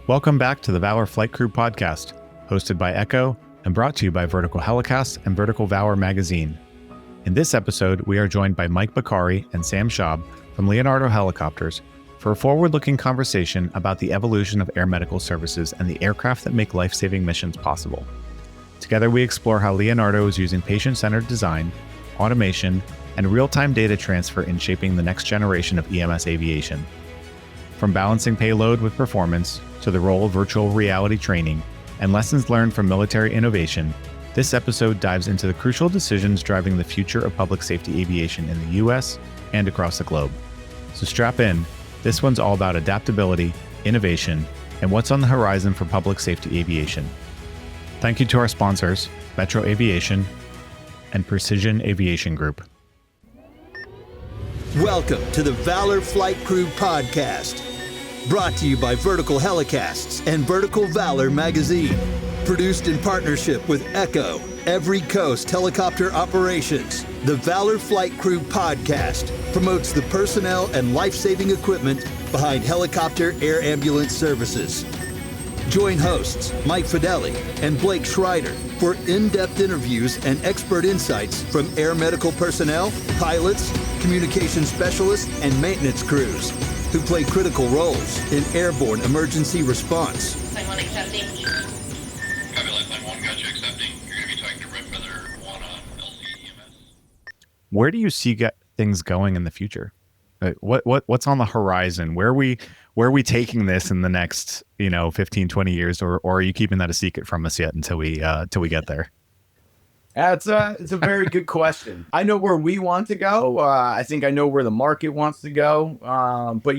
Welcome back to the Valor Flight Crew Podcast, hosted by Echo and brought to you by Vertical HeliCASTS and Vertical Valor Magazine. In this episode, we are joined by Mike Bakari and Sam Schaub from Leonardo Helicopters for a forward-looking conversation about the evolution of air medical services and the aircraft that make life-saving missions possible. Together, we explore how Leonardo is using patient-centered design, automation, and real-time data transfer in shaping the next generation of EMS aviation. From balancing payload with performance to the role of virtual reality training and lessons learned from military innovation, this episode dives into the crucial decisions driving the future of public safety aviation in the US and across the globe. So strap in, this one's all about adaptability, innovation, and what's on the horizon for public safety aviation. Thank you to our sponsors, Metro Aviation and Precision Aviation Group. Welcome to the Valor Flight Crew Podcast, brought to you by Vertical HeliCASTS and Vertical Valor Magazine. Produced in partnership with Echo, Every Coast Helicopter Operations, the Valor Flight Crew Podcast promotes the personnel and life-saving equipment behind helicopter air ambulance services. Join hosts Mike Fideli and Blake Schreider for in-depth interviews and expert insights from air medical personnel, pilots, communication specialists, and maintenance crews who play critical roles in airborne emergency response. Line 1 accepting. Copy, Line 1, gotcha, accepting. You're going to be talking to Red Feather 1 on LCEMS. Where do you see things going in the future? What's on the horizon? Where are we taking this in the next 15, 20 years, or are you keeping that a secret from us yet until we get there? It's a very good question. I know where we want to go. I think I know where the market wants to go. But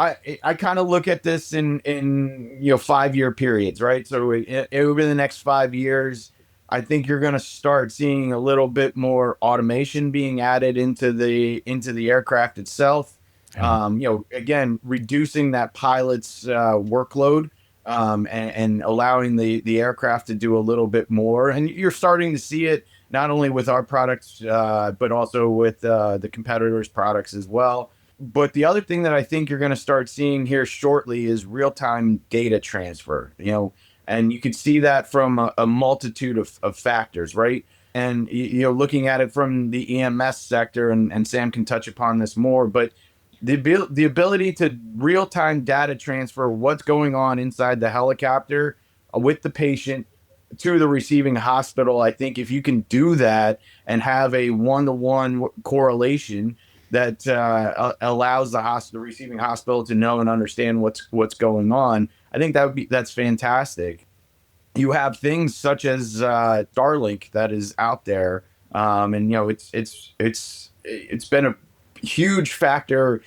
I kind of look at this in 5-year periods, right? So over the next 5 years, I think you're going to start seeing a little bit more automation being added into the aircraft itself. Again, reducing that pilot's workload. And allowing the aircraft to do a little bit more. And you're starting to see it not only with our products, but also with the competitors' products as well. But the other thing that I think you're going to start seeing here shortly is real-time data transfer, and you can see that from a multitude of factors, right? And, looking at it from the EMS sector, and Sam can touch upon this more, but the ability to real-time data transfer what's going on inside the helicopter with the patient to the receiving hospital. I think if you can do that and have a one-to-one correlation that allows the receiving hospital to know and understand what's going on, I think that's fantastic. You have things such as Starlink that is out there, and it's been a huge factor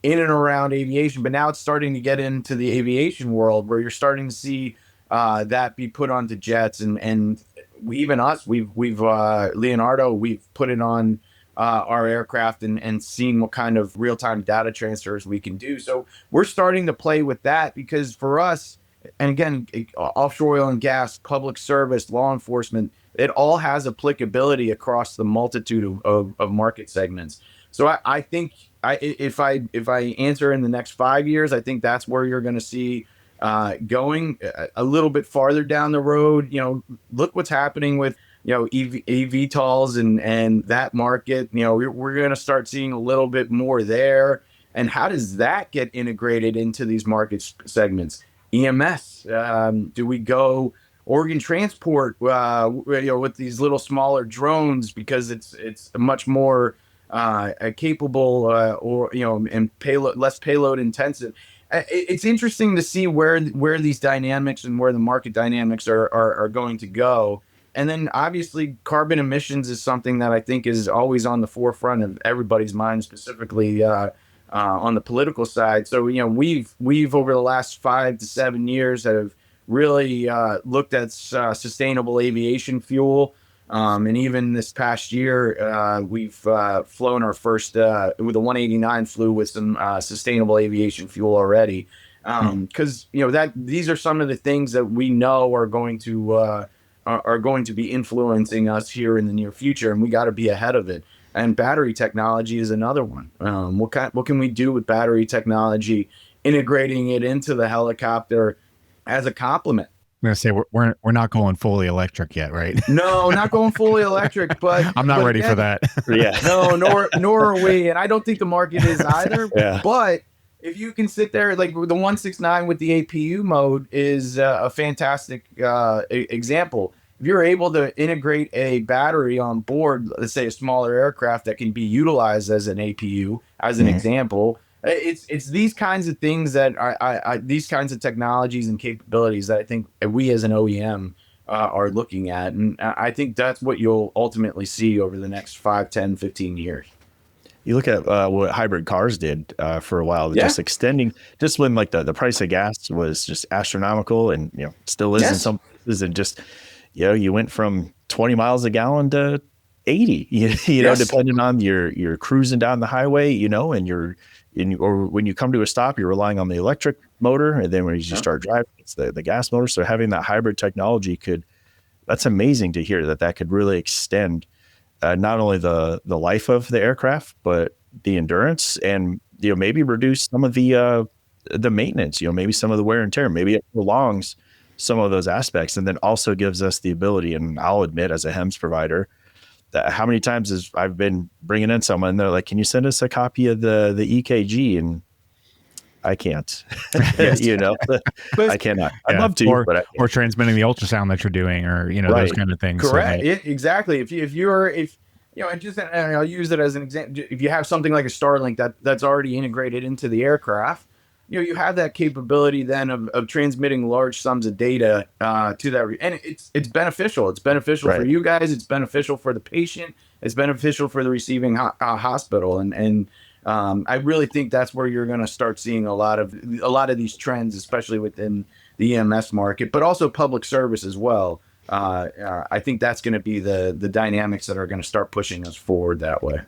in and around aviation, but now it's starting to get into the aviation world where you're starting to see that be put onto jets, and we've Leonardo, we've put it on our aircraft and seen what kind of real-time data transfers we can do. So we're starting to play with that because for us, and again, offshore oil and gas, public service, law enforcement, it all has applicability across the multitude of market segments. So I think if I answer in the next 5 years, I think that's where you're going to see going a little bit farther down the road. Look what's happening with eVTOLs and that market. We're going to start seeing a little bit more there. And how does that get integrated into these market segments? EMS, do we go organ transport with these little smaller drones because it's a much more capable and less payload intensive. It's interesting to see where these dynamics and where the market dynamics are going to go. And then obviously carbon emissions is something that I think is always on the forefront of everybody's mind, specifically on the political side. So we've over the last 5 to 7 years have really looked at sustainable aviation fuel. And even this past year, we've flown our first, with a 189 flew with some sustainable aviation fuel already. Because, these are some of the things that we know are going to be influencing us here in the near future, and we got to be ahead of it. And battery technology is another one. What can we do with battery technology integrating it into the helicopter as a complement. I'm gonna say we're not going fully electric yet, right? No, not going fully electric, but I'm not ready for again, that. Yeah. no, nor are we, and I don't think the market is either. Yeah. But if you can sit there, like the 169 with the APU mode is a fantastic example. If you're able to integrate a battery on board, let's say a smaller aircraft that can be utilized as an APU, as an example, it's these kinds of things that these kinds of technologies and capabilities that I think we as an OEM are looking at. And I think that's what you'll ultimately see over the next 5, 10, 15 years. You look at what hybrid cars did for a while, just extending, just when like the price of gas was just astronomical, and still is in some places, and just you went from 20 miles a gallon to 80, you know, depending on you're cruising down the highway, and or when you come to a stop, you're relying on the electric motor, and then when you start driving, it's the gas motor. So having that hybrid technology that's amazing to hear that could really extend not only the life of the aircraft, but the endurance, and maybe reduce some of the maintenance, maybe some of the wear and tear, maybe it prolongs some of those aspects, and then also gives us the ability. And I'll admit, as a HEMS provider, that how many times I've been bringing in someone, and they're like, "Can you send us a copy of the EKG?" And I can't, I cannot. I'd love to, but or transmitting the ultrasound that you're doing, or those kind of things. Correct. So, exactly. If and I'll use it as an example. If you have something like a Starlink that's already integrated into the aircraft, you have that capability then of transmitting large sums of data to that, and it's beneficial. It's beneficial for you guys. It's beneficial for the patient. It's beneficial for the receiving hospital, and I really think that's where you're going to start seeing a lot of these trends, especially within the EMS market, but also public service as well. I think that's going to be the dynamics that are going to start pushing us forward that way.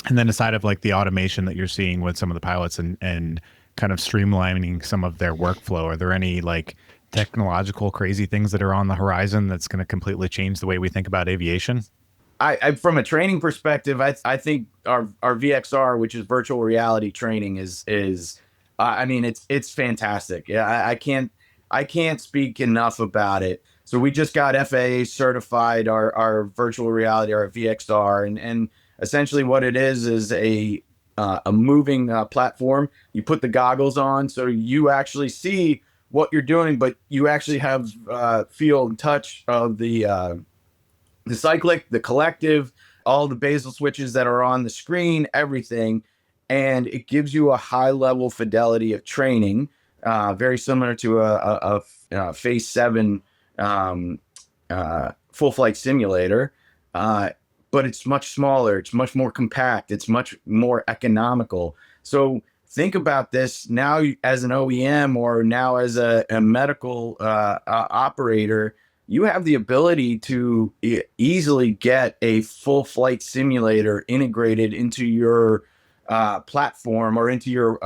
And then aside of like the automation that you're seeing with some of the pilots and kind of streamlining some of their workflow, are there any like technological crazy things that are on the horizon that's going to completely change the way we think about aviation? I from a training perspective, I think our VXR, which is virtual reality training, is it's fantastic. Yeah, I can't speak enough about it. So we just got FAA certified our virtual reality, our VXR, and essentially what it is a moving platform. You put the goggles on, so you actually see what you're doing, but you actually have feel and touch of the cyclic, the collective, all the basal switches that are on the screen, everything. And it gives you a high level fidelity of training, very similar to a Phase 7 full flight simulator. But it's much smaller. It's much more compact. It's much more economical. So think about this now as an OEM, or now as a medical operator. You have the ability to easily get a full flight simulator integrated into your platform or into your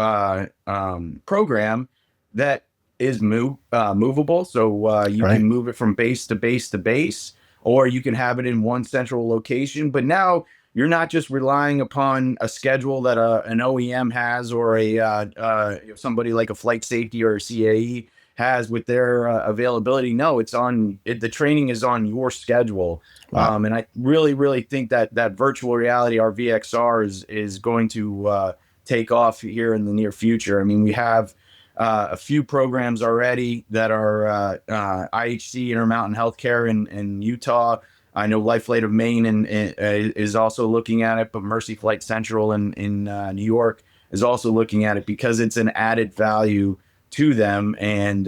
program that is movable. So you can move it from base to base to base, or you can have it in one central location. But now you're not just relying upon a schedule that an OEM has, or somebody like a flight safety or a CAE has with their availability. No, the training is on your schedule. Wow. And I really, really think that virtual reality, our VXR, is going to take off here in the near future. I mean, we have a few programs already that are IHC, Intermountain Healthcare in Utah. I know Life Flight of Maine is also looking at it, but Mercy Flight Central in New York is also looking at it because it's an added value to them, and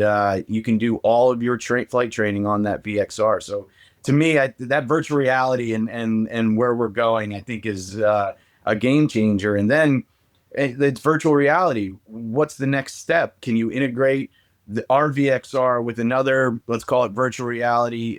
you can do all of your flight training on that VXR. So to me, that virtual reality and where we're going, I think is a game changer. And then it's virtual reality. What's the next step? Can you integrate our VXR with another, let's call it virtual reality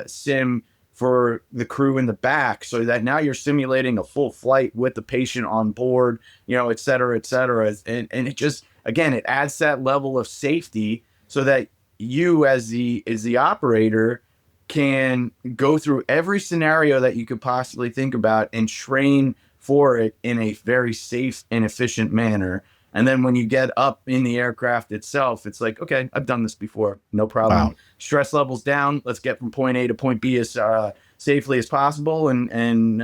sim for the crew in the back, so that now you're simulating a full flight with the patient on board, et cetera, et cetera. And it just, again, it adds that level of safety so that you as the operator can go through every scenario that you could possibly think about and train for it in a very safe and efficient manner. And then when you get up in the aircraft itself, it's like, okay, I've done this before. No problem. Wow. Stress levels down. Let's get from point A to point B as safely as possible. And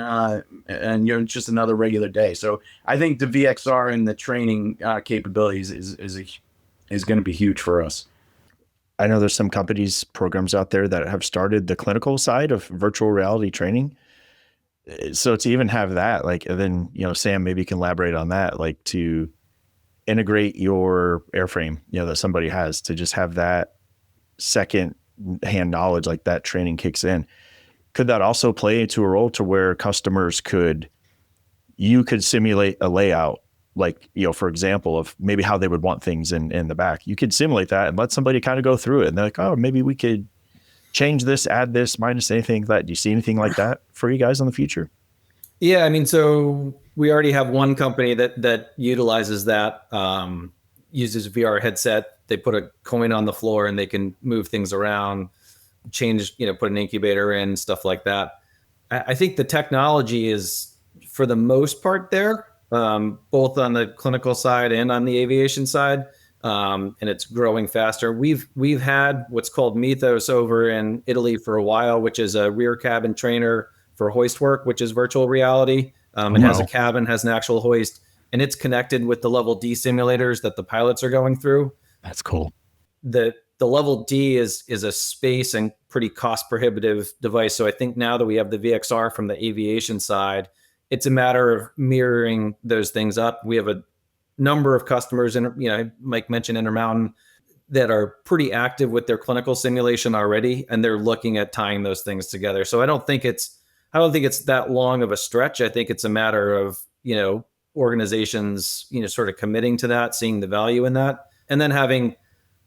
you're just another regular day. So I think the VXR and the training capabilities is going to be huge for us. I know there's some programs out there that have started the clinical side of virtual reality training. So to even have that, like, and then, Sam, maybe you can elaborate on that, like to integrate your airframe, that somebody has, to just have that second hand knowledge, like that training kicks in. Could that also play into a role to where customers you could simulate a layout, like, for example, of maybe how they would want things in the back. You could simulate that and let somebody kind of go through it. And they're like, oh, maybe we could change this, add this, minus anything like that. Do you see anything like that for you guys in the future? Yeah, I mean, so we already have one company that utilizes that, uses a VR headset. They put a coin on the floor and they can move things around, change, put an incubator in, stuff like that. I think the technology is, for the most part, there, both on the clinical side and on the aviation side, and it's growing faster. We've had what's called Mythos over in Italy for a while, which is a rear cabin trainer for hoist work, which is virtual reality. It has a cabin, has an actual hoist, and it's connected with the level D simulators that the pilots are going through. That's cool. The level D is a space and pretty cost prohibitive device. So I think now that we have the VXR from the aviation side, it's a matter of mirroring those things up. We have a number of customers, and Mike mentioned Intermountain, that are pretty active with their clinical simulation already, and they're looking at tying those things together. So I don't think it's that long of a stretch. I think it's a matter of, organizations, sort of committing to that, seeing the value in that, and then having,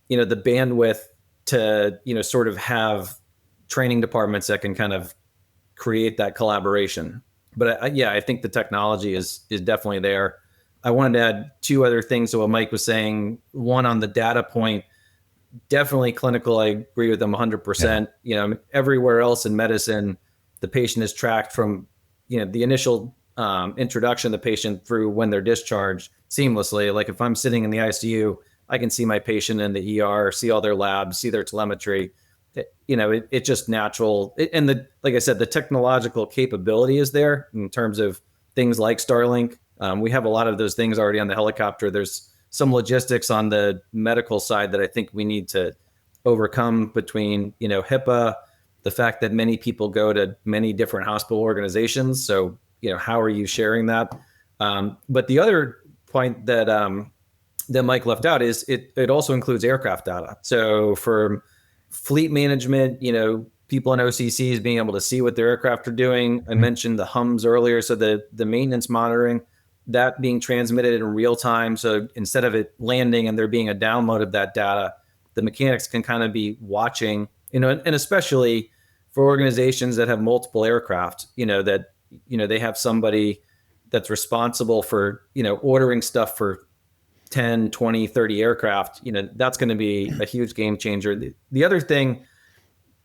the bandwidth to, sort of have training departments that can kind of create that collaboration. But I think the technology is definitely there. I wanted to add two other things to what Mike was saying. One, on the data point, definitely clinical. I agree with him 100%. Yeah. Everywhere else in medicine, the patient is tracked from, the initial introduction of the patient through when they're discharged seamlessly. Like if I'm sitting in the ICU, I can see my patient in the ER, see all their labs, see their telemetry. It's just natural. And like I said, the technological capability is there in terms of things like Starlink. We have a lot of those things already on the helicopter. There's some logistics on the medical side that I think we need to overcome between, HIPAA, the fact that many people go to many different hospital organizations. So, how are you sharing that? But the other point that Mike left out is it also includes aircraft data. So for fleet management, people in OCCs being able to see what their aircraft are doing. I mentioned the hums earlier. So the maintenance monitoring, that being transmitted in real time. So instead of it landing and there being a download of that data, the mechanics can kind of be watching, and especially for organizations that have multiple aircraft, that, they have somebody that's responsible for, ordering stuff for 10, 20, 30 aircraft, that's going to be a huge game changer. The other thing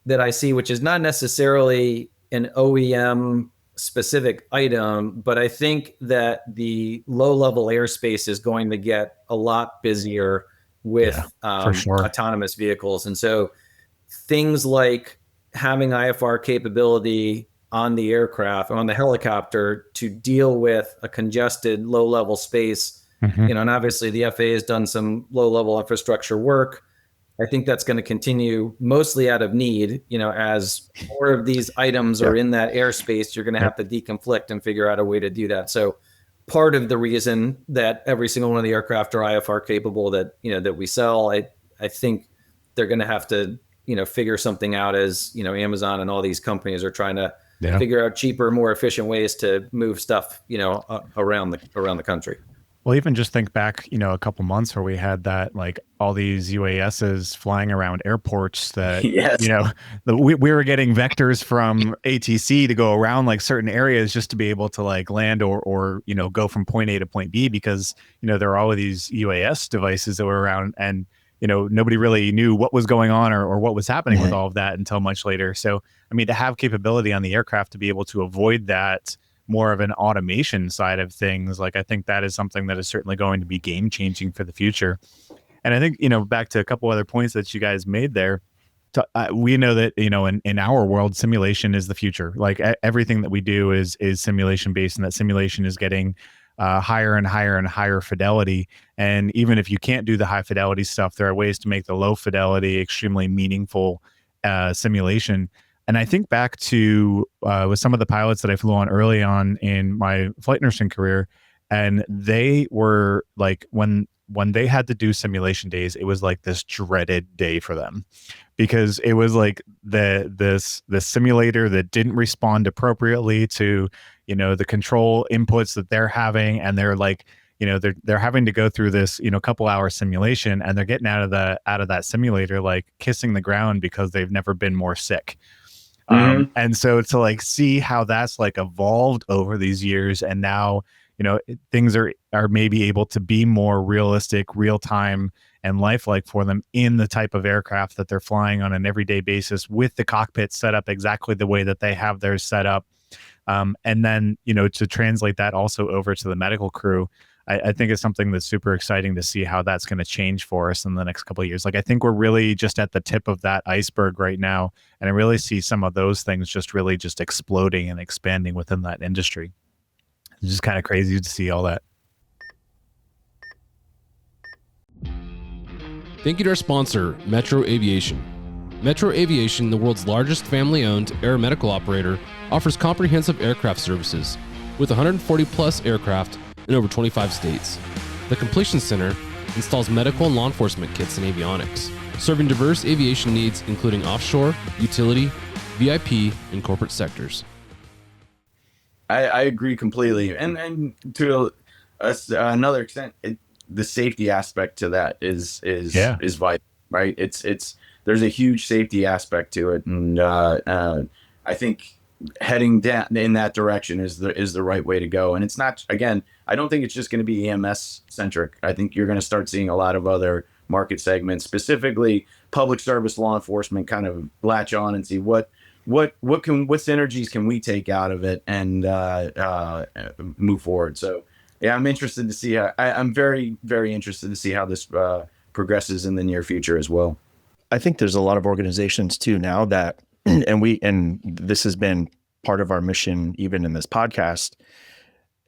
that I see, which is not necessarily an OEM specific item, but I think that the low level airspace is going to get a lot busier with autonomous vehicles. And so things like having IFR capability on the aircraft, on the helicopter, to deal with a congested low level space, and obviously the FAA has done some low level infrastructure work. I think that's going to continue mostly out of need. As more of these items are in that airspace, you're going to have to deconflict and figure out a way to do that. So part of the reason that every single one of the aircraft are IFR capable that we sell, I think they're going to have to, figure something out as, Amazon and all these companies are trying to figure out cheaper, more efficient ways to move stuff, around the country. Well, even just think back, a couple months where we had that, like all these UASs flying around airports that, we were getting vectors from ATC to go around like certain areas just to be able to like land or go from point A to point B, because, there are all of these UAS devices that were around, and, nobody really knew what was going on or what was happening with all of that until much later. So, I mean, to have capability on the aircraft to be able to avoid that more of an automation side of things, like I think that is something that is certainly going to be game changing for the future. And I think, back to a couple other points that you guys made there, we know that, in our world, simulation is the future. Like everything that we do is simulation based, and that simulation is getting higher and higher and higher fidelity. And even if you can't do the high fidelity stuff, there are ways to make the low fidelity extremely meaningful simulation. And I think back to with some of the pilots that I flew on early on in my flight nursing career, and they were like, when they had to do simulation days, it was like this dreaded day for them, because it was like the simulator that didn't respond appropriately to the control inputs that they're having, and they're like, they're having to go through this couple hour simulation, and they're getting out of that simulator like kissing the ground because they've never been more sick. And so to like see how that's like evolved over these years, and now things are maybe able to be more realistic, real time, and lifelike for them in the type of aircraft that they're flying on an everyday basis, with the cockpit set up exactly the way that they have theirs set up. And then, to translate that also over to the medical crew, I think it's something that's super exciting to see how that's going to change for us in the next couple of years. Like, I think we're really just at the tip of that iceberg right now. And I really see some of those things just really just exploding and expanding within that industry. It's just kind of crazy to see all that. Thank you to our sponsor, Metro Aviation. Metro Aviation, the world's largest family-owned aeromedical operator, offers comprehensive aircraft services with 140 plus aircraft in over 25 states. The Completion Center installs medical and law enforcement kits and avionics, serving diverse aviation needs including offshore, utility, VIP, and corporate sectors. I agree completely, and to another extent, the safety aspect to that is vital, right? It's there's a huge safety aspect to it, and I think heading down in that direction is the right way to go. And it's not, again, I don't think it's just going to be EMS centric. I think you're going to start seeing a lot of other market segments, specifically public service, law enforcement, kind of latch on and see what synergies can we take out of it and move forward. So yeah, I'm interested to see I'm very, very interested to see how this progresses in the near future as well. I think there's a lot of organizations too now that, and this has been part of our mission even in this podcast,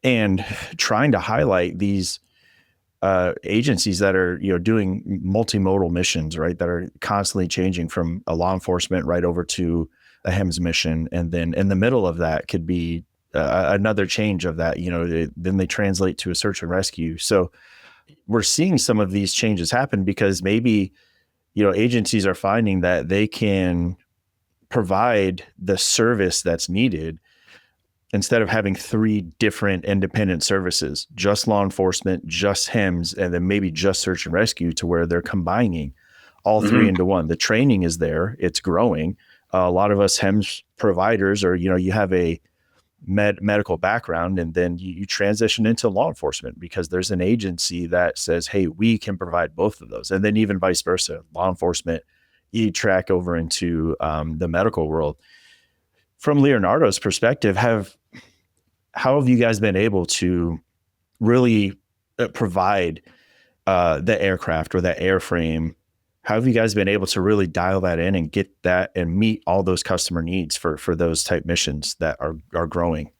and trying to highlight these agencies that are doing multimodal missions, right, that are constantly changing from a law enforcement right over to a HEMS mission, and then in the middle of that could be another change of that, then they translate to a search and rescue. So we're seeing some of these changes happen because maybe agencies are finding that they can provide the service that's needed instead of having 3 different independent services, just law enforcement, just HEMS, and then maybe just search and rescue, to where they're combining all 3 into one. The training is there, it's growing. A lot of us HEMS providers, or you have a medical background, and then you transition into law enforcement because there's an agency that says, hey, we can provide both of those. And then even vice versa, law enforcement, you track over into the medical world. From Leonardo's perspective, how have you guys been able to really provide the aircraft or that airframe? How have you guys been able to really dial that in and get that and meet all those customer needs for those type missions that are growing?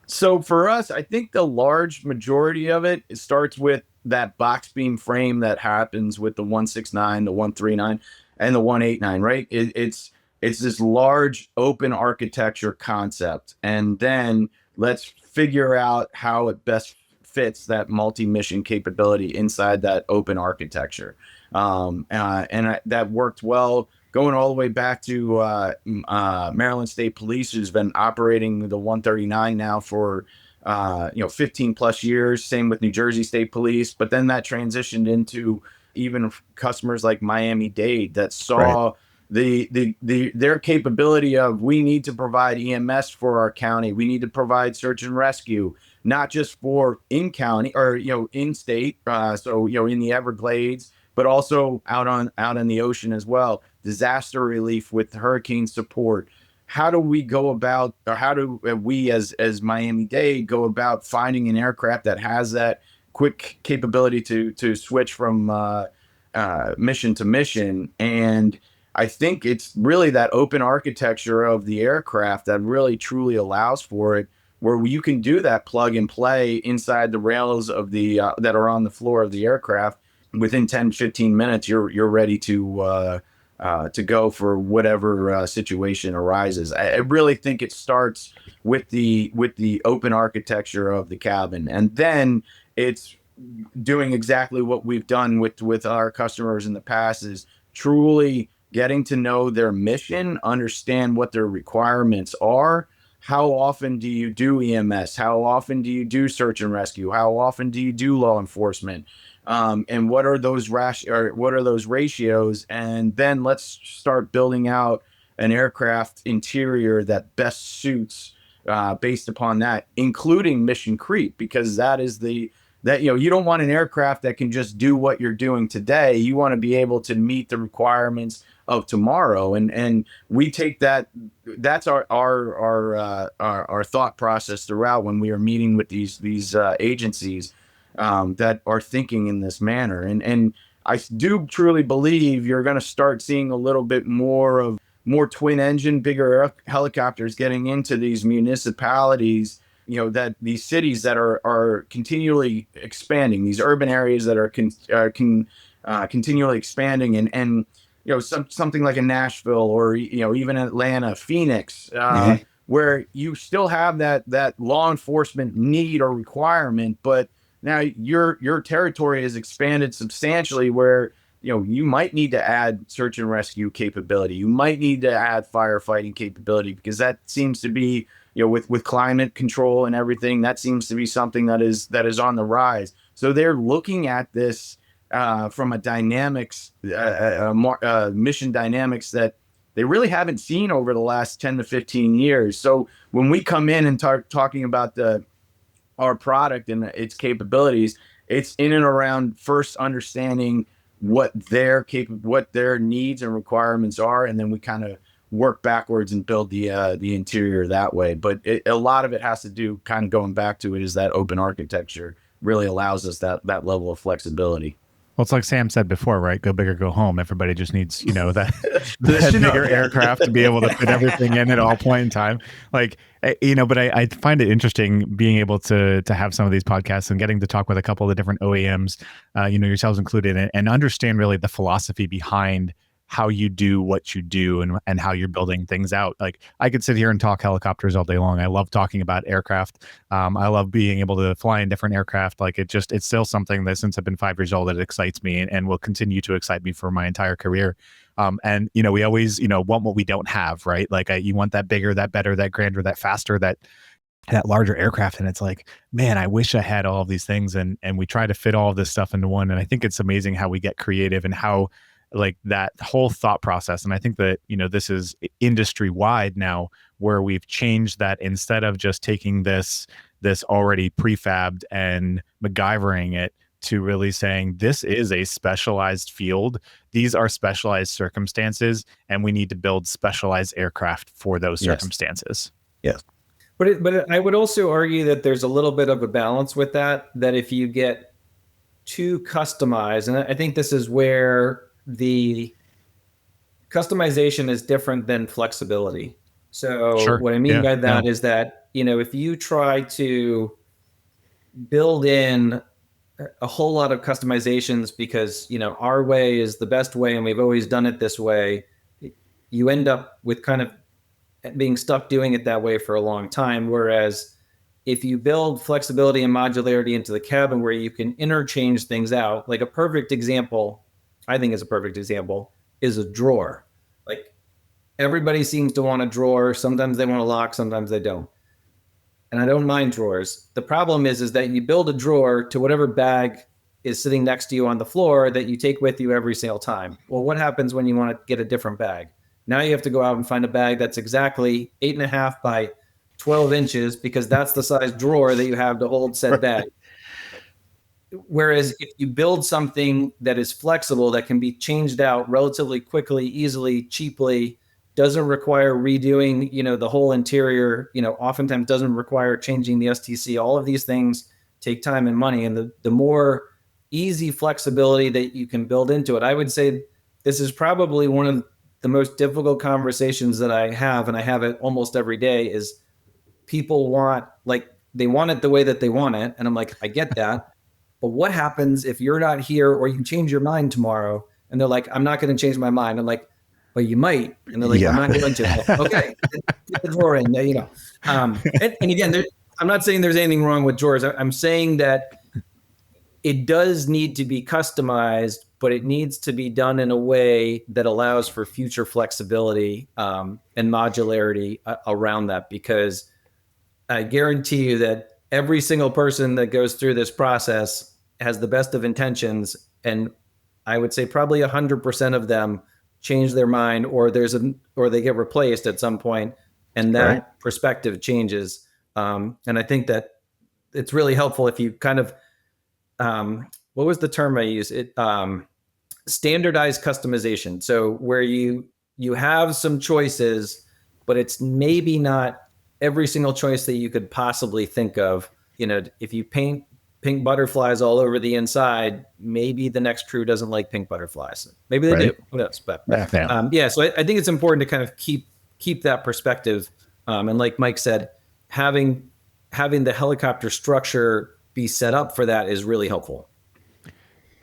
So for us, I think the large majority of it starts with that box beam frame that happens with the 169, the 139, and the 189, right? It's this large open architecture concept. And then let's figure out how it best fits that multi-mission capability inside that open architecture. That worked well going all the way back to Maryland State Police, who's been operating the 139 now for 15 plus years. Same with New Jersey State Police, but then that transitioned into even customers like Miami-Dade that saw their capability of, we need to provide EMS for our county, we need to provide search and rescue, not just for in county or in state, in the Everglades, but also out on the ocean as well. Disaster relief with hurricane support, how do we go about, or how do we as Miami-Dade go about finding an aircraft that has that quick capability to switch from mission to mission? And I think it's really that open architecture of the aircraft that really truly allows for it, where you can do that plug and play inside the rails of the that are on the floor of the aircraft. Within 10-15 minutes, you're ready to go for whatever situation arises. I really think it starts with the open architecture of the cabin, and then it's doing exactly what we've done with our customers in the past, is truly getting to know their mission, understand what their requirements are. How often do you do EMS? How often do you do search and rescue? How often do you do law enforcement? And what are those ratios? And then let's start building out an aircraft interior that best suits based upon that, including mission creep, because that is you don't want an aircraft that can just do what you're doing today. You want to be able to meet the requirements of tomorrow, and we take that's our thought process throughout when we are meeting with these agencies that are thinking in this manner. And I do truly believe you're going to start seeing a little bit more twin engine, bigger helicopters getting into these municipalities, that these cities that are continually expanding, these urban areas that are continually expanding, and something like a Nashville, or even Atlanta, Phoenix, where you still have that law enforcement need or requirement, but now your territory has expanded substantially, where you might need to add search and rescue capability. You might need to add firefighting capability, because that seems to be, with climate control and everything, that seems to be something that is on the rise. So they're looking at this from a dynamics, mission dynamics that they really haven't seen over the last 10 to 15 years. So when we come in and talking about our product and its capabilities, it's in and around first understanding what their needs and requirements are, and then we kind of work backwards and build the interior that way. But a lot of it has to do, kind of going back to it, is that open architecture really allows us that level of flexibility. Well, it's like Sam said before, right? Go big or go home. Everybody just needs, that bigger aircraft to be able to fit everything in at all point in time. But I find it interesting being able to have some of these podcasts and getting to talk with a couple of the different OEMs, yourselves included, and understand really the philosophy behind how you do what you do and how you're building things out. Like, I could sit here and talk helicopters all day long. I love talking about aircraft. I love being able to fly in different aircraft. Like, it's still something that since I've been 5 years old, it excites me and will continue to excite me for my entire career. And we always, want what we don't have, right? Like, you want that bigger, that better, that grander, that faster, that larger aircraft. And it's like, man, I wish I had all of these things. And we try to fit all of this stuff into one. And I think it's amazing how we get creative and how, like, that whole thought process. And I think that, this is industry wide now, where we've changed that. Instead of just taking this already prefabbed and MacGyvering it, to really saying, this is a specialized field. These are specialized circumstances, and we need to build specialized aircraft for those circumstances. Yes. But I would also argue that there's a little bit of a balance with that if you get too customized, and I think this is where the customization is different than flexibility. So what I mean by that is that, if you try to build in a whole lot of customizations because, our way is the best way and we've always done it this way, you end up with kind of being stuck doing it that way for a long time. Whereas if you build flexibility and modularity into the cabin where you can interchange things out, like a perfect example, I think is a perfect example, is a drawer. Like, everybody seems to want a drawer. Sometimes they want a lock, sometimes they don't. And I don't mind drawers. The problem is that you build a drawer to whatever bag is sitting next to you on the floor that you take with you every single time. Well, what happens when you want to get a different bag? Now you have to go out and find a bag that's exactly 8.5 by 12 inches, because that's the size drawer that you have to hold said bag. Whereas if you build something that is flexible, that can be changed out relatively quickly, easily, cheaply, doesn't require redoing, the whole interior, oftentimes doesn't require changing the STC. All of these things take time and money. And the more easy flexibility that you can build into it, I would say this is probably one of the most difficult conversations that I have, and I have it almost every day, is people they want it the way that they want it. And I'm like, I get that. But what happens if you're not here or you change your mind tomorrow? And they're like, I'm not going to change my mind. I'm like, but you might. And they're like, I'm not going to. Okay, get the drawer in, and again, I'm not saying there's anything wrong with drawers. I'm saying that it does need to be customized, but it needs to be done in a way that allows for future flexibility and modularity around that. Because I guarantee you that every single person that goes through this process has the best of intentions, and I would say probably 100% of them change their mind, or they get replaced at some point, and that perspective changes. And I think that it's really helpful if you kind of, what was the term I used? Standardized customization. So where you have some choices, but it's maybe not every single choice that you could possibly think of. If you paint pink butterflies all over the inside, maybe the next crew doesn't like pink butterflies. Maybe they do. Who knows? But so I think it's important to kind of keep that perspective. And like Mike said, having the helicopter structure be set up for that is really helpful.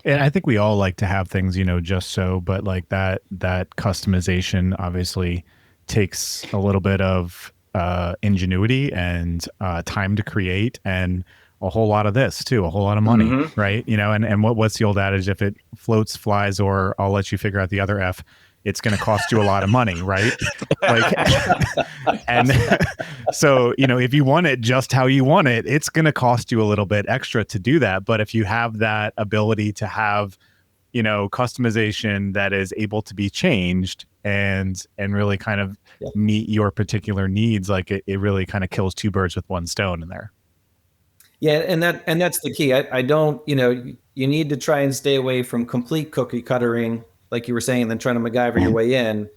And I think we all like to have things, just so, but like that customization obviously takes a little bit of ingenuity and time to create, and a whole lot of this too, a whole lot of money, right? And what's the old adage? If it floats, flies, or I'll let you figure out the other F, it's going to cost you a lot of money, right? And so, if you want it just how you want it, it's going to cost you a little bit extra to do that. But if you have that ability to have, customization that is able to be changed and really kind of meet your particular needs, like it really kind of kills two birds with one stone in there. Yeah. And that's the key. I don't, you need to try and stay away from complete cookie cuttering, like you were saying, and then trying to MacGyver your way in.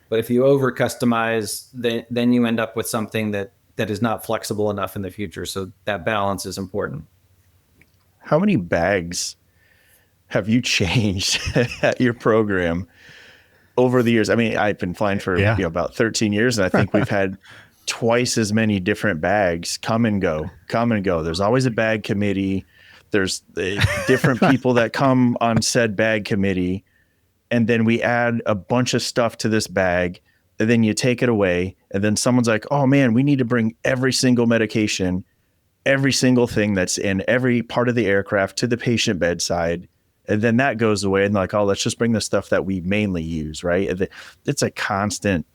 But if you over customize, then you end up with something that is not flexible enough in the future. So that balance is important. How many bags have you changed at your program over the years? I mean, I've been flying for about 13 years, and I think we've had twice as many different bags come and go. There's always a bag committee. There's different people that come on said bag committee, and then we add a bunch of stuff to this bag, and then you take it away, and then someone's like, oh man, we need to bring every single medication, every single thing that's in every part of the aircraft to the patient bedside. And then that goes away, and like, oh, let's just bring the stuff that we mainly use, right? It's a constant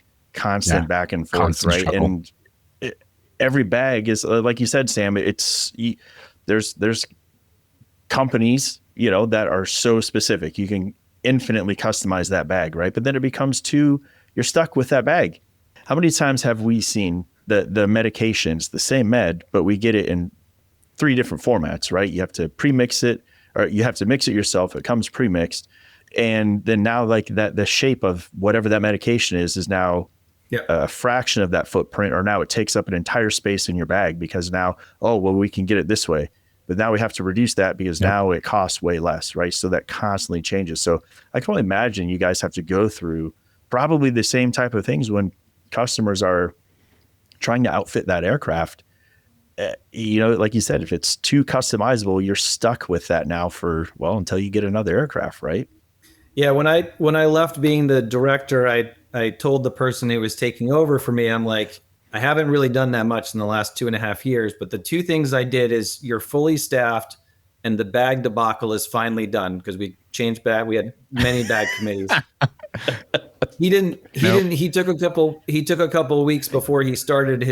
back and forth, constant right? Struggle. And every bag is, like you said, Sam, there's companies, that are so specific. You can infinitely customize that bag, right? But then it becomes you're stuck with that bag. How many times have we seen the medications, the same med, but we get it in 3 different formats, right? You have to pre-mix it, or you have to mix it yourself. It comes pre-mixed. And then now like that, the shape of whatever that medication is now a fraction of that footprint, or now it takes up an entire space in your bag because now, we can get it this way. But now we have to reduce that because now it costs way less, right? So that constantly changes. So I can only imagine you guys have to go through probably the same type of things when customers are trying to outfit that aircraft. Like you said, if it's too customizable, you're stuck with that now until you get another aircraft, right? Yeah. When I left being the director, I told the person who was taking over for me, I'm like, I haven't really done that much in the last 2.5 years, but the 2 things I did is you're fully staffed and the bag debacle is finally done, because we changed bag. We had many bag committees. He took a couple of weeks before he started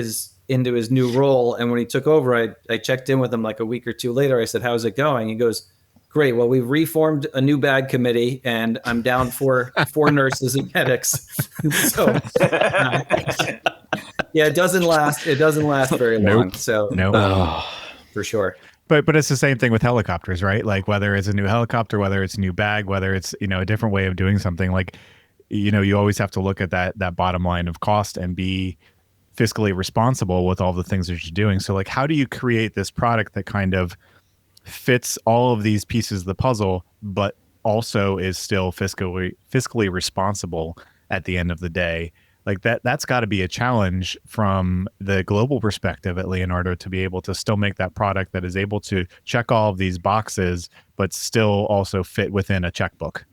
into his new role. And when he took over, I checked in with him like a week or 2 later. I said, how's it going? He goes, great. Well, we've reformed a new bag committee and I'm down for 4 nurses and medics. So it doesn't last very long. So for sure. But it's the same thing with helicopters, right? Like whether it's a new helicopter, whether it's a new bag, whether it's, a different way of doing something, like you always have to look at that bottom line of cost and be fiscally responsible with all the things that you're doing. So like, how do you create this product that kind of fits all of these pieces of the puzzle, but also is still fiscally responsible at the end of the day? Like that's got to be a challenge from the global perspective at Leonardo, to be able to still make that product that is able to check all of these boxes, but still also fit within a checkbook.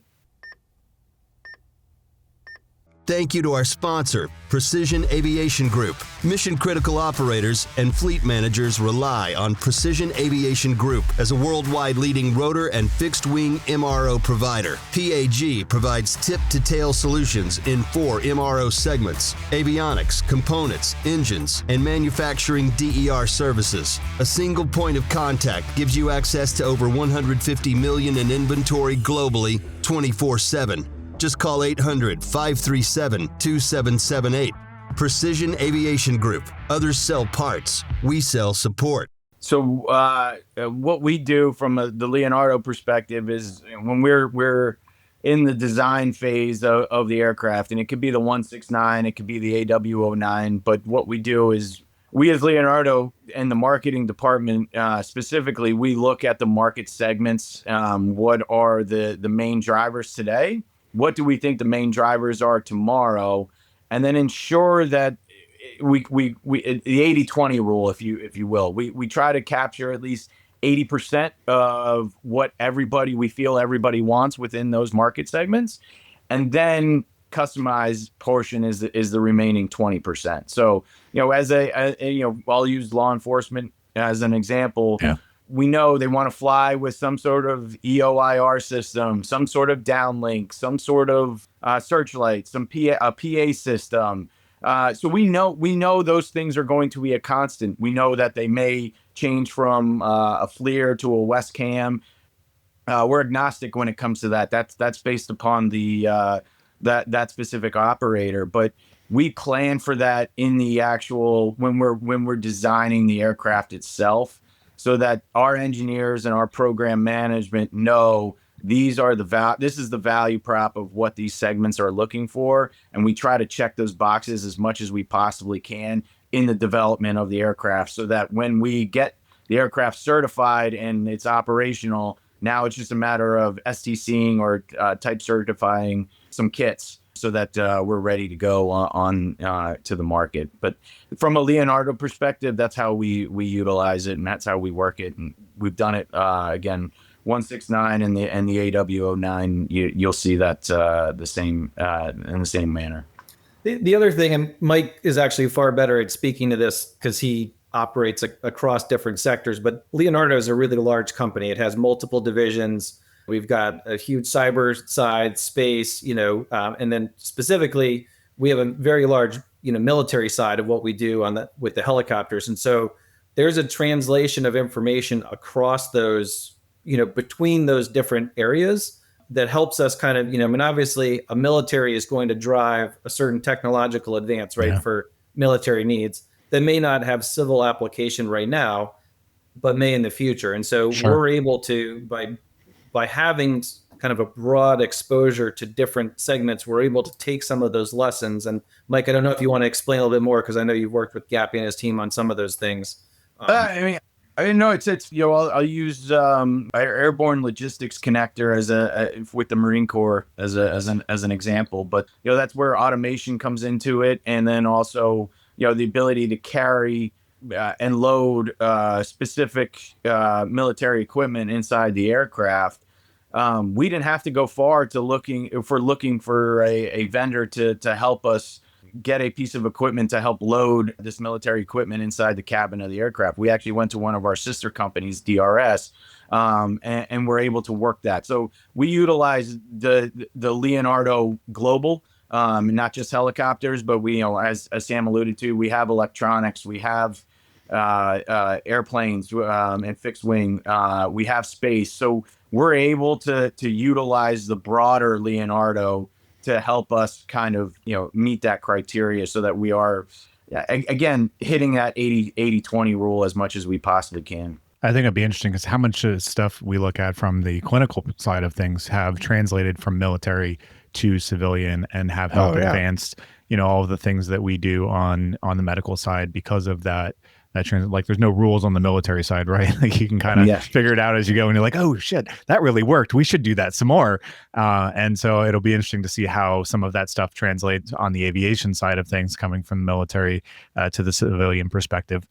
Thank you to our sponsor, Precision Aviation Group. Mission-critical operators and fleet managers rely on Precision Aviation Group as a worldwide leading rotor and fixed-wing MRO provider. PAG provides tip-to-tail solutions in 4 MRO segments: avionics, components, engines, and manufacturing DER services. A single point of contact gives you access to over 150 million in inventory globally, 24/7. Just call 800-537-2778. Precision Aviation Group. Others sell parts. We sell support. So what we do from the Leonardo perspective is when we're in the design phase of the aircraft, and it could be the 169, it could be the AW09, but what we do is we as Leonardo and the marketing department specifically, we look at the market segments. What are the main drivers today? What do we think the main drivers are tomorrow? And then ensure that we the 80-20 rule, if you will, we try to capture at least 80% of what we feel everybody wants within those market segments, and then customized portion is the remaining 20%. So as I'll use law enforcement as an example. Yeah. We know they want to fly with some sort of EOIR system, some sort of downlink, some sort of searchlight, a PA system. So we know those things are going to be a constant. We know that they may change from a FLIR to a WESCAM. We're agnostic when it comes to that. That's based upon the that specific operator. But we plan for that in the actual when we're designing the aircraft itself, so that our engineers and our program management know this is the value prop of what these segments are looking for, and we try to check those boxes as much as we possibly can in the development of the aircraft, so that when we get the aircraft certified and it's operational, now it's just a matter of STCing or type certifying some kits, so that we're ready to go on to the market. But from a Leonardo perspective, that's how we utilize it, and that's how we work it. And we've done it again, 169 and the AW09. You'll see that the same in the same manner. The other thing, and Mike is actually far better at speaking to this because he operates across different sectors. But Leonardo is a really large company. It has multiple divisions. We've got a huge cyber side, space, and then specifically we have a very large, military side of what we do with the helicopters. And so there's a translation of information across those, between those different areas that helps us kind of, obviously a military is going to drive a certain technological advance, right, for military needs that may not have civil application right now, but may in the future. And so we're able to, by having kind of a broad exposure to different segments, we're able to take some of those lessons. And Mike, I don't know if you want to explain a little bit more, because I know you've worked with Gappy and his team on some of those things. I didn't know it's I'll use our airborne logistics connector with the Marine Corps as an example. But that's where automation comes into it, and then also the ability to carry and load specific military equipment inside the aircraft. We didn't have to go far to looking for a vendor to help us get a piece of equipment to help load this military equipment inside the cabin of the aircraft. We actually went to one of our sister companies, DRS, and we're able to work that. So we utilize the Leonardo global, not just helicopters, but we, as Sam alluded to, we have electronics, we have airplanes and fixed wing, we have space. So we're able to utilize the broader Leonardo to help us kind of, meet that criteria, so that we are, again, hitting that 80-20 rule as much as we possibly can. I think it'd be interesting because how much stuff we look at from the clinical side of things have translated from military to civilian and have help advanced, all of the things that we do on the medical side because of that. Like there's no rules on the military side, right? Like you can kind of figure it out as you go, and you're like, oh shit, that really worked. We should do that some more. And so it'll be interesting to see how some of that stuff translates on the aviation side of things, coming from the military to the civilian perspective.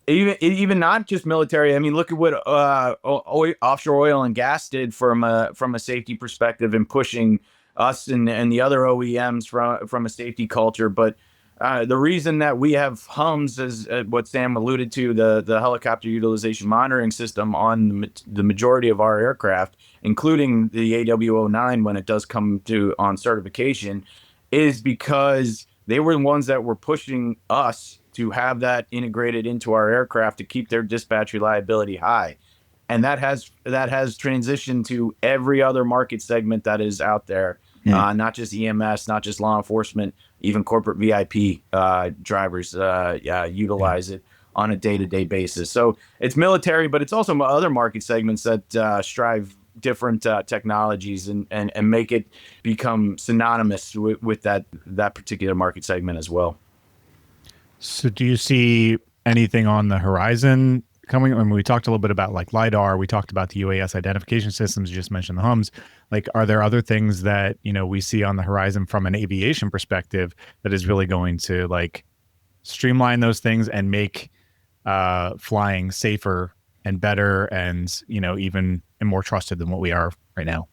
Even not just military. I mean, look at what offshore oil and gas did from a safety perspective and pushing us and the other OEMs from a safety culture. But the reason that we have HUMS, as what Sam alluded to, the helicopter utilization monitoring system on the majority of our aircraft, including the AW09 when it does come to on certification, is because they were the ones that were pushing us to have that integrated into our aircraft to keep their dispatch reliability high. And that has transitioned to every other market segment that is out there, not just EMS, not just law enforcement, even corporate VIP drivers utilize it on a day-to-day basis. So it's military, but it's also other market segments that strive different technologies and make it become synonymous with that particular market segment as well. So do you see anything on the horizon coming? I mean, we talked a little bit about like LiDAR. We talked about the UAS identification systems. You just mentioned the HUMS. Like, are there other things that, we see on the horizon from an aviation perspective that is really going to like streamline those things and make flying safer and better and, even more trusted than what we are right now?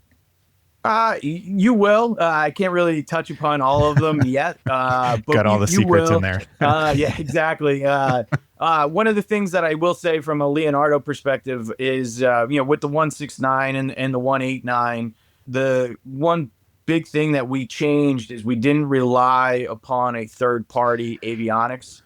You will. I can't really touch upon all of them yet. But got all the secrets in there. Yeah, exactly. One of the things that I will say from a Leonardo perspective is, with the 169 and the 189, the one big thing that we changed is we didn't rely upon a third-party avionics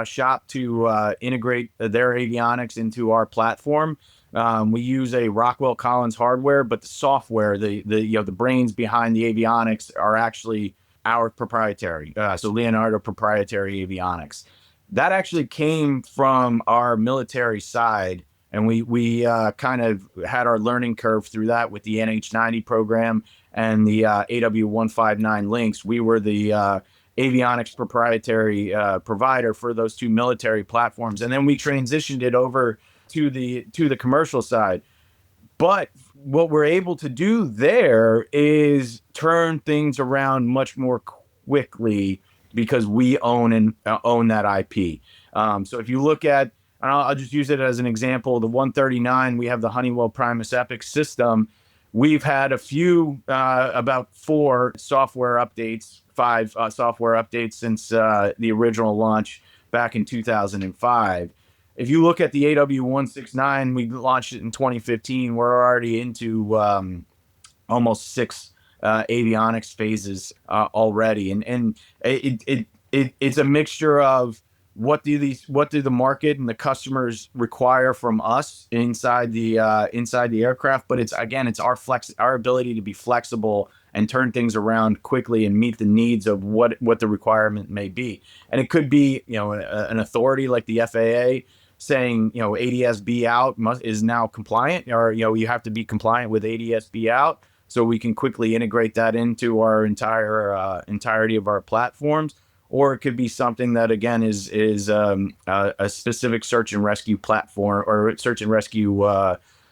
shop to integrate their avionics into our platform. We use a Rockwell Collins hardware, but the software, the brains behind the avionics are actually our proprietary. So Leonardo proprietary avionics. That actually came from our military side, and we kind of had our learning curve through that with the NH90 program and the AW159 links. We were the avionics proprietary provider for those two military platforms, and then we transitioned it over to the commercial side. But what we're able to do there is turn things around much more quickly because we own that IP. So if you look at, and I'll just use it as an example, the 139, we have the Honeywell Primus Epic system. We've had about 4 software updates, 5 software updates since the original launch back in 2005. If you look at the AW169, we launched it in 2015. We're already into almost 6 avionics phases already, and it's a mixture of what do the market and the customers require from us inside the aircraft, but it's our ability to be flexible and turn things around quickly and meet the needs of what the requirement may be. And it could be an authority like the FAA saying, ADS-B out is now compliant, or, you have to be compliant with ADS-B out, so we can quickly integrate that into our entirety of our platforms. Or it could be something that, again, is a specific search and rescue platform or search and rescue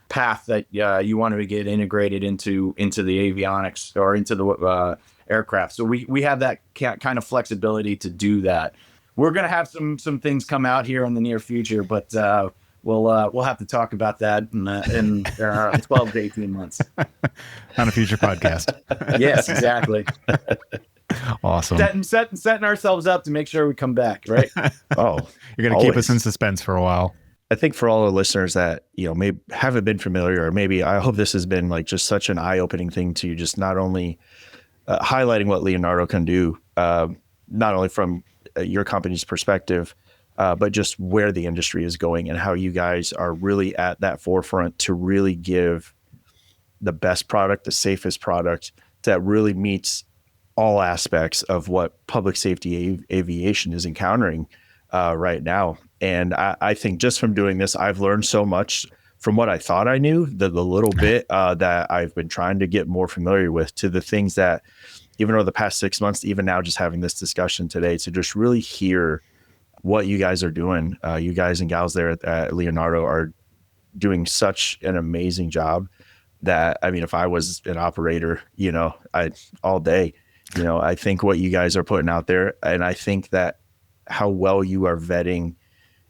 path that you want to get integrated into the avionics or into the aircraft. So we have that kind of flexibility to do that. We're going to have some things come out here in the near future, but we'll have to talk about that in 12 to 18 months. On a future podcast. Yes, exactly. Awesome. Setting ourselves up to make sure we come back, right? Oh, you're going to keep us in suspense for a while. I think for all the listeners that, maybe haven't been familiar, or maybe I hope this has been like just such an eye-opening thing to you, just not only highlighting what Leonardo can do, not only from your company's perspective, but just where the industry is going and how you guys are really at that forefront to really give the best product, the safest product that really meets all aspects of what public safety aviation is encountering right now. And I think just from doing this, I've learned so much from what I thought I knew, the little bit that I've been trying to get more familiar with, to the things that, even over the past 6 months, even now just having this discussion today, to just really hear what you guys are doing. You guys and gals there at Leonardo are doing such an amazing job that, I mean, if I was an operator, all day, I think what you guys are putting out there, and I think that how well you are vetting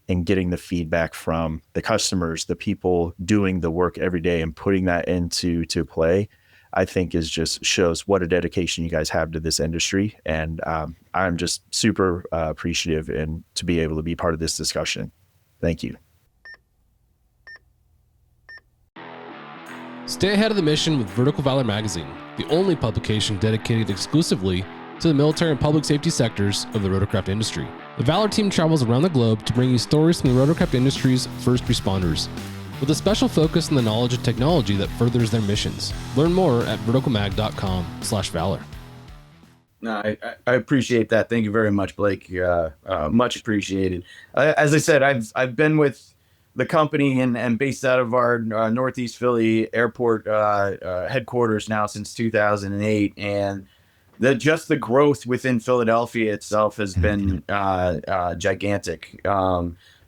and getting the feedback from the customers, the people doing the work every day, and putting that into play, I think is just shows what a dedication you guys have to this industry. And I'm just super appreciative and to be able to be part of this discussion. Thank you. Stay ahead of the mission with Vertical Valor Magazine, the only publication dedicated exclusively to the military and public safety sectors of the rotorcraft industry. The Valor team travels around the globe to bring you stories from the rotorcraft industry's first responders, with a special focus on the knowledge and technology that furthers their missions. Learn more at verticalmag.com/valor. No, I appreciate that. Thank you very much, Blake. Much appreciated. As I said, I've been with the company and based out of our Northeast Philly airport headquarters now since 2008, and the growth within Philadelphia itself has been gigantic.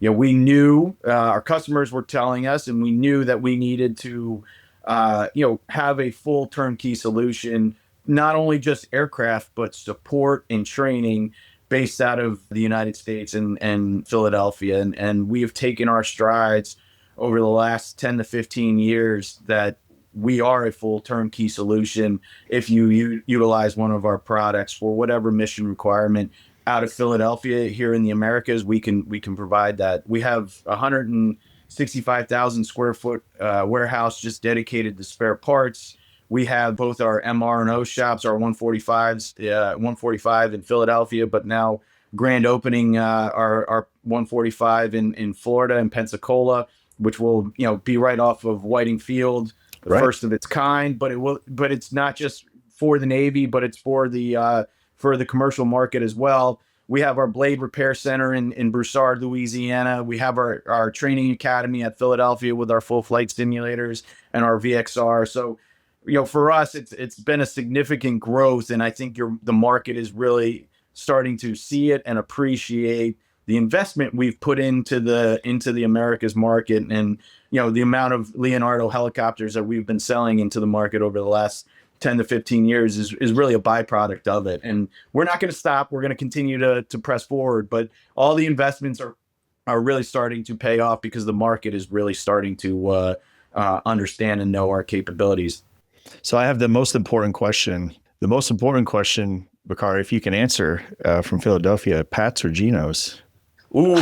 We knew our customers were telling us, and we knew that we needed to have a full turnkey solution, not only just aircraft, but support and training based out of the United States and Philadelphia. And we have taken our strides over the last 10 to 15 years that we are a full turnkey solution. If you utilize one of our products for whatever mission requirement out of Philadelphia here in the Americas, we can provide that. We have 165,000 square foot warehouse just dedicated to spare parts. We have both our MR&O shops, our 145s, 145 in Philadelphia, but now grand opening our 145 in Florida and Pensacola, which will be right off of Whiting Field, the first of its kind. But it's not just for the Navy, but it's for the commercial market as well. We have our blade repair center in Broussard, Louisiana. We have our training academy at Philadelphia with our full flight simulators and our VXR. So, for us, it's been a significant growth, and I think the market is really starting to see it and appreciate the investment we've put into the Americas market, and the amount of Leonardo helicopters that we've been selling into the market over the last 10 to 15 years is really a byproduct of it. And we're not going to stop. We're going to continue to press forward, but all the investments are really starting to pay off because the market is really starting to understand and know our capabilities. So I have the most important question. The most important question, Bakari, if you can answer, from Philadelphia, Pat's or Geno's? Ooh.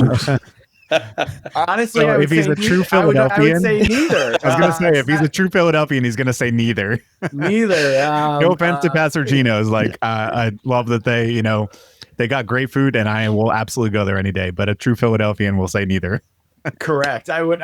Honestly, so if he's a true Philadelphian, I would say neither. I was going to say, if he's a true Philadelphian, he's going to say neither. Neither. No offense to Pat's or Geno's. Like, I love that they got great food, and I will absolutely go there any day. But a true Philadelphian will say neither. Correct. I would.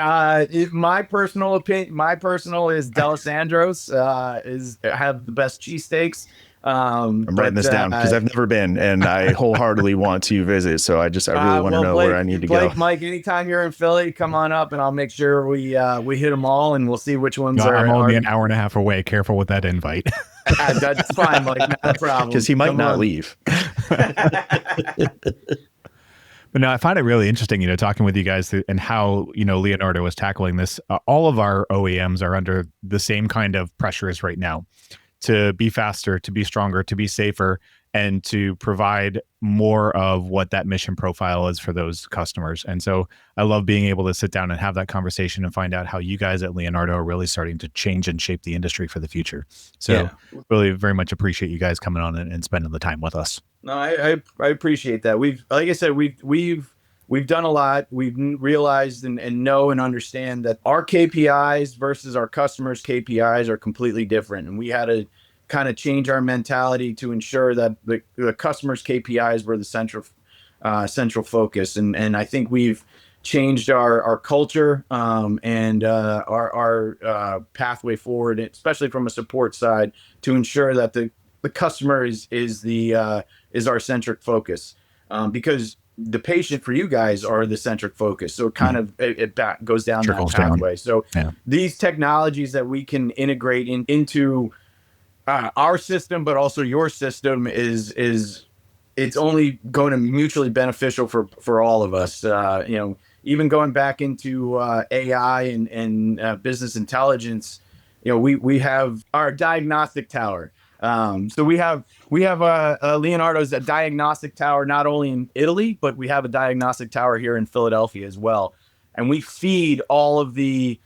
My personal opinion. My personal is D'Alessandro's. Have the best cheesesteaks. I'm writing this down because I've never been, and I wholeheartedly want to visit. So I really want to know where I need to go. Mike, anytime you're in Philly, come on up, and I'll make sure we hit them all, and we'll see which ones are. I'm only an hour and a half away. Careful with that invite. That's fine, Mike. Not a problem. Because he might not leave. But no, I find it really interesting, talking with you guys and how, Leonardo was tackling this. All of our OEMs are under the same kind of pressures right now to be faster, to be stronger, to be safer, and to provide more of what that mission profile is for those customers. And so I love being able to sit down and have that conversation and find out how you guys at Leonardo are really starting to change and shape the industry for the future. So really very much appreciate you guys coming on and spending the time with us. No, I appreciate that. Like I said, we've done a lot. We've realized and know and understand that our KPIs versus our customers' KPIs are completely different. And we had to kind of change our mentality to ensure that the customers' KPIs were the central focus. And I think we've changed our culture and our pathway forward, especially from a support side, to ensure that the customer is our centric focus. Because the patient for you guys are the centric focus. So it kind of goes down Trickles that pathway. down. So Yeah. these technologies that we can integrate into our system, but also your system, is it's only going to be mutually beneficial for all of us. Even going back into AI and business intelligence, we have our diagnostic tower. So we have Leonardo's a diagnostic tower not only in Italy, but we have a diagnostic tower here in Philadelphia as well. And we feed all of the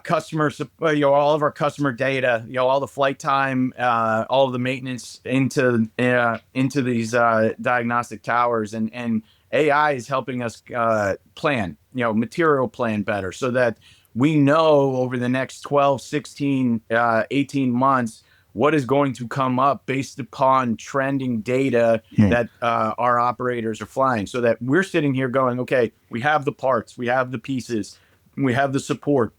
customers, all of our customer data, all the flight time, all of the maintenance into these diagnostic towers, and AI is helping us plan, material plan better, so that we know over the next 12, 16, 18 months what is going to come up based upon trending data that our operators are flying, so that we're sitting here going, okay, we have the parts, we have the pieces, we have the support.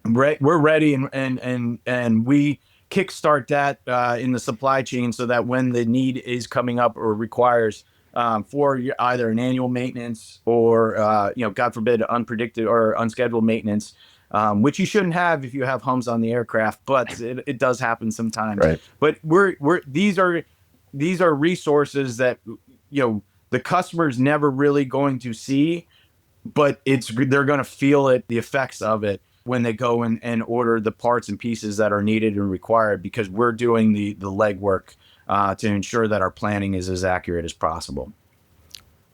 We're ready, and we kickstart that in the supply chain, so that when the need is coming up or requires for either an annual maintenance or God forbid, unpredicted or unscheduled maintenance, which you shouldn't have if you have hums on the aircraft, but it does happen sometimes. Right. But these are resources that the customer's never really going to see, but they're going to feel it, the effects of it, when they go and order the parts and pieces that are needed and required, because we're doing the legwork to ensure that our planning is as accurate as possible.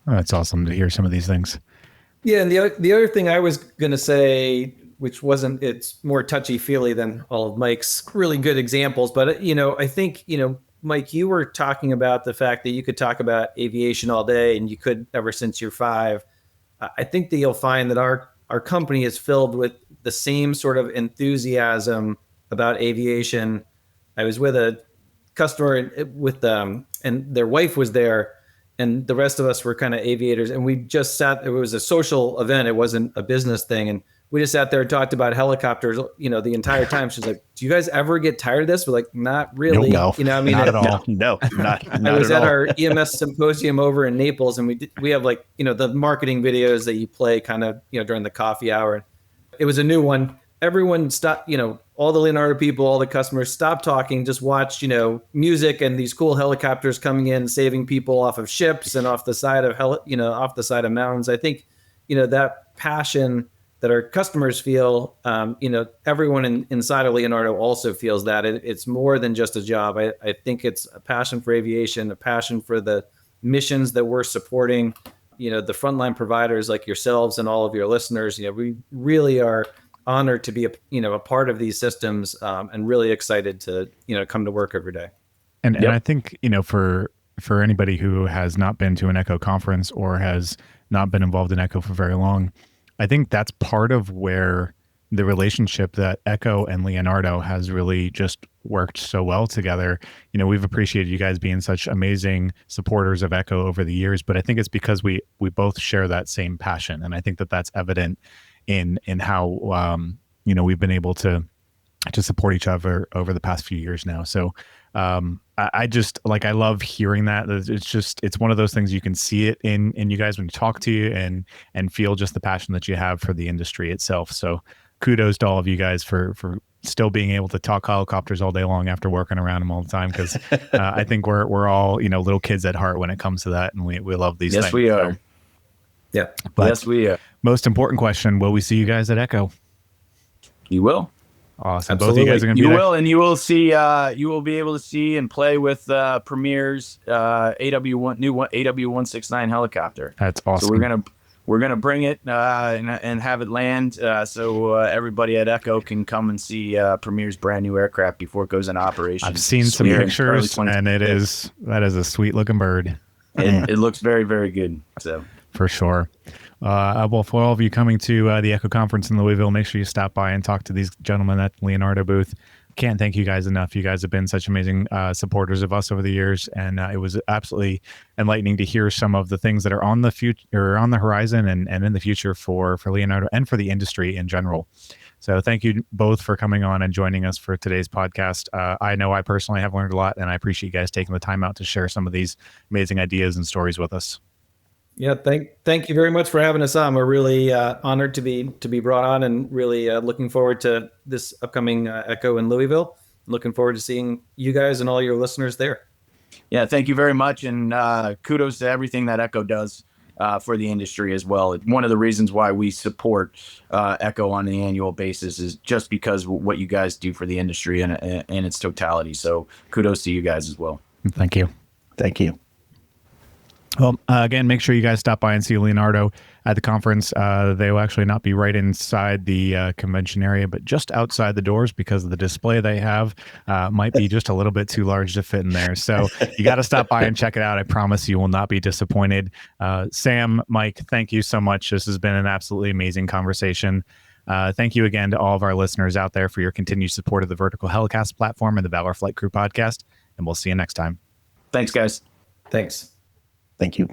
Oh, that's awesome to hear some of these things. Yeah, and the other thing I was going to say, which it's more touchy-feely than all of Mike's really good examples, but I think Mike, you were talking about the fact that you could talk about aviation all day, and you could ever since you're 5. I think that you'll find that our company is filled with the same sort of enthusiasm about aviation. I was with a customer and their wife was there, and the rest of us were kind of aviators, and we just sat. It was a social event. It wasn't a business thing. And we just sat there and talked about helicopters, the entire time. She's like, do you guys ever get tired of this? We're like, not really. No, not at all. No, not I was at at all. our EMS symposium over in Naples, and we have the marketing videos that you play kind of, during the coffee hour. It was a new one. Everyone stopped, all the Leonardo people, all the customers stopped talking, just watched, music and these cool helicopters coming in, saving people off of ships and off the side of off the side of mountains. I think, that passion that our customers feel, everyone inside of Leonardo also feels that it's more than just a job. I think it's a passion for aviation, a passion for the missions that we're supporting, the frontline providers like yourselves and all of your listeners. We really are honored to be a part of these systems, and really excited to, come to work every day. And I think, for anybody who has not been to an Echo conference or has not been involved in Echo for very long, I think that's part of where the relationship that Echo and Leonardo has really just worked so well together. We've appreciated you guys being such amazing supporters of Echo over the years, but I think it's because we both share that same passion. And I think that that's evident in how, we've been able to support each other over the past few years now. So I just I love hearing that. It's one of those things you can see it in you guys when you talk to you and feel just the passion that you have for the industry itself. So kudos to all of you guys for still being able to talk helicopters all day long after working around them all the time. Cause I think we're all, little kids at heart when it comes to that. And we love these things. Yes, we are. So, yeah. But yes, we are. Most important question, will we see you guys at Echo? You will. Awesome. Absolutely. Both of you guys are going to be there? You will, and you will see. You will be able to see and play with Premier's AW169 helicopter. That's awesome. So we're gonna bring it and have it land, so everybody at Echo can come and see Premier's brand new aircraft before it goes into operation. I've seen some pictures, and that is a sweet looking bird. It looks very, very good. So for sure. Well, for all of you coming to the Echo conference in Louisville, make sure you stop by and talk to these gentlemen at the Leonardo booth. Can't thank you guys enough. You guys have been such amazing supporters of us over the years, and it was absolutely enlightening to hear some of the things that are on the future or on the horizon and in the future for Leonardo and for the industry in general. So thank you both for coming on and joining us for today's podcast. I know I personally have learned a lot, and I appreciate you guys taking the time out to share some of these amazing ideas and stories with us. Yeah, thank you very much for having us on. We're really honored to be brought on, and really looking forward to this upcoming Echo in Louisville. Looking forward to seeing you guys and all your listeners there. Yeah, thank you very much, and kudos to everything that Echo does for the industry as well. One of the reasons why we support Echo on an annual basis is just because what you guys do for the industry and its totality. So kudos to you guys as well. Thank you. Thank you. Well, again, make sure you guys stop by and see Leonardo at the conference. They will actually not be right inside the convention area, but just outside the doors, because of the display they have might be just a little bit too large to fit in there. So you got to stop by and check it out. I promise you will not be disappointed. Sam, Mike, thank you so much. This has been an absolutely amazing conversation. Thank you again to all of our listeners out there for your continued support of the Vertical HeliCASTS platform and the Valor Flight Crew podcast. And we'll see you next time. Thanks, guys. Thanks. Thank you.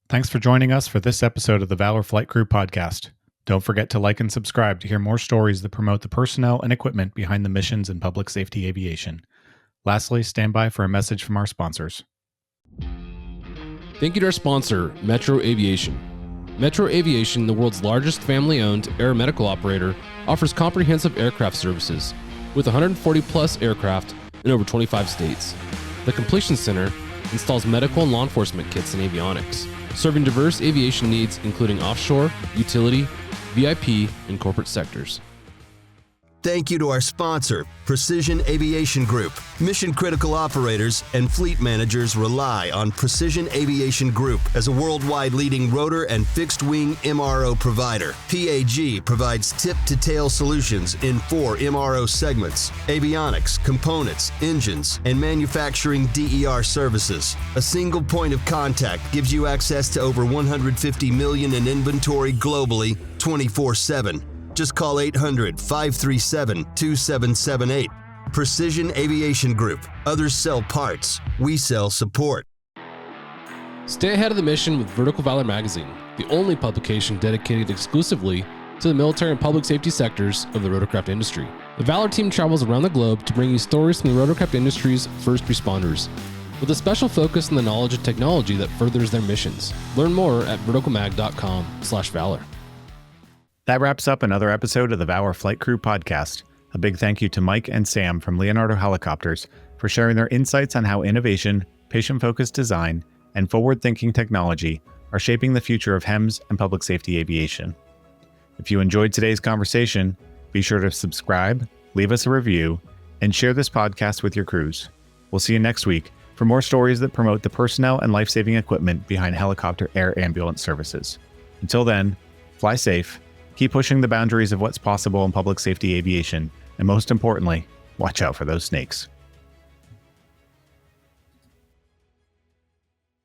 Thanks for joining us for this episode of the Valor Flight Crew podcast. Don't forget to like and subscribe to hear more stories that promote the personnel and equipment behind the missions in public safety aviation. Lastly, stand by for a message from our sponsors. Thank you to our sponsor, Metro Aviation. Metro Aviation, the world's largest family-owned aeromedical operator, offers comprehensive aircraft services with 140 plus aircraft in over 25 states. The Completion Center installs medical and law enforcement kits and avionics, serving diverse aviation needs including offshore, utility, VIP, and corporate sectors. Thank you to our sponsor, Precision Aviation Group. Mission-critical operators and fleet managers rely on Precision Aviation Group as a worldwide leading rotor and fixed-wing MRO provider. PAG provides tip-to-tail solutions in 4 MRO segments: avionics, components, engines, and manufacturing DER services. A single point of contact gives you access to over 150 million in inventory globally, 24/7. Just call 800-537-2778. Precision Aviation Group. Others sell parts. We sell support. Stay ahead of the mission with Vertical Valor Magazine, the only publication dedicated exclusively to the military and public safety sectors of the rotorcraft industry. The Valor team travels around the globe to bring you stories from the rotorcraft industry's first responders, with a special focus on the knowledge and technology that furthers their missions. Learn more at verticalmag.com/valor. That wraps up another episode of the Valor Flight Crew podcast. A big thank you to Mike and Sam from Leonardo Helicopters for sharing their insights on how innovation, patient-focused design, and forward-thinking technology are shaping the future of HEMS and public safety aviation. If you enjoyed today's conversation, be sure to subscribe, leave us a review, and share this podcast with your crews. We'll see you next week for more stories that promote the personnel and life-saving equipment behind helicopter air ambulance services. Until then, fly safe, keep pushing the boundaries of what's possible in public safety aviation, and most importantly, watch out for those snakes.